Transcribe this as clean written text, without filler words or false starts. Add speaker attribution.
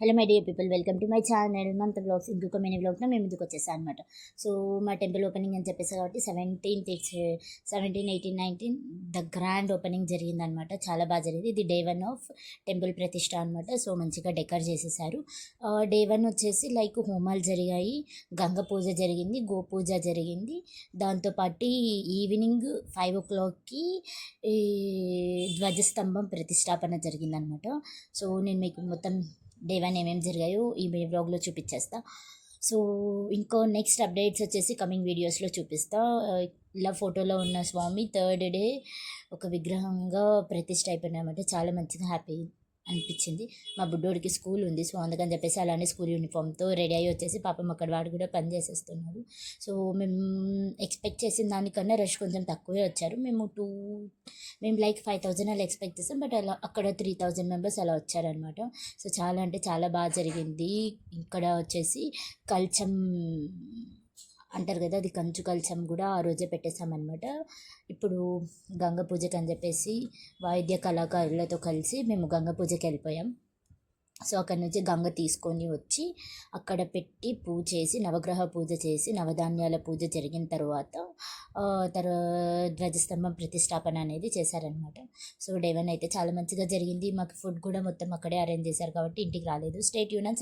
Speaker 1: Hello my dear people, welcome to my channel month blogs. ఇంకొక mini బ్లాగ్లో మేము ముందుకు వచ్చేసాను అనమాట. సో మా టెంపుల్ ఓపెనింగ్ అని చెప్పేసి కాబట్టి 17, 18, 19 ద గ్రాండ్ ఓపెనింగ్ జరిగిందనమాట. చాలా బాగా జరిగింది. ఇది డే 1 ఆఫ్ టెంపుల్ ప్రతిష్ట అనమాట. సో మంచిగా డెకర్ చేసేసారు. డే 1 వచ్చేసి లైక్ హోమాలు జరిగాయి, గంగ పూజ జరిగింది, గో పూజ జరిగింది. దాంతోపాటు ఈవినింగ్ 5 o'clockకి ఈ ధ్వజస్తంభం ప్రతిష్టాపన జరిగిందనమాట. సో నేను మీకు మొత్తం డే 1 ఏమేమి జరిగాయో ఈ వ్లాగ్లో చూపించేస్తా. సో ఇంకో నెక్స్ట్ అప్డేట్స్ వచ్చేసి కమింగ్ వీడియోస్లో చూపిస్తా. ఇలా ఫోటోలో ఉన్న స్వామి థర్డ్ డే ఒక విగ్రహంగా ప్రతిష్ట అయిపోయినాయన్నమాట. చాలా మంచిగా హ్యాపీ అనిపించింది. మా బుడ్డోడికి స్కూల్ ఉంది, సో అందుకని చెప్పేసి అలానే స్కూల్ యూనిఫామ్తో రెడీ అయ్యి వచ్చేసి పాపం అక్కడ వాడు కూడా పని చేసేస్తున్నాడు. సో మేము ఎక్స్పెక్ట్ చేసిన దానికన్నా రష్ కొంచెం తక్కువే వచ్చారు. మేము లైక్ 5,000 అలా ఎక్స్పెక్ట్ చేస్తాం, బట్ అలా అక్కడ 3,000 మెంబర్స్ అలా వచ్చారనమాట. సో చాలా అంటే చాలా బాగా జరిగింది. ఇక్కడ వచ్చేసి కల్చం అంటారు కదా, అది కంచు కల్చం కూడా ఆ రోజే పెట్టేసామన్నమాట. ఇప్పుడు గంగ పూజకి అని చెప్పేసి వాయిద్య కళాకారులతో కలిసి మేము గంగ పూజకి వెళ్ళిపోయాం. సో అక్కడ నుంచి గంగ తీసుకొని వచ్చి అక్కడ పెట్టి పూజ చేసి నవగ్రహ పూజ చేసి నవధాన్యాల పూజ జరిగిన తర్వాత ధ్వజస్తంభం ప్రతిష్టాపన అనేది చేశారనమాట. సో డే 1 అయితే చాలా మంచిగా జరిగింది. మాకు ఫుడ్ కూడా మొత్తం అక్కడే అరేంజ్ చేశారు కాబట్టి ఇంటికి రాలేదు. Stay tune and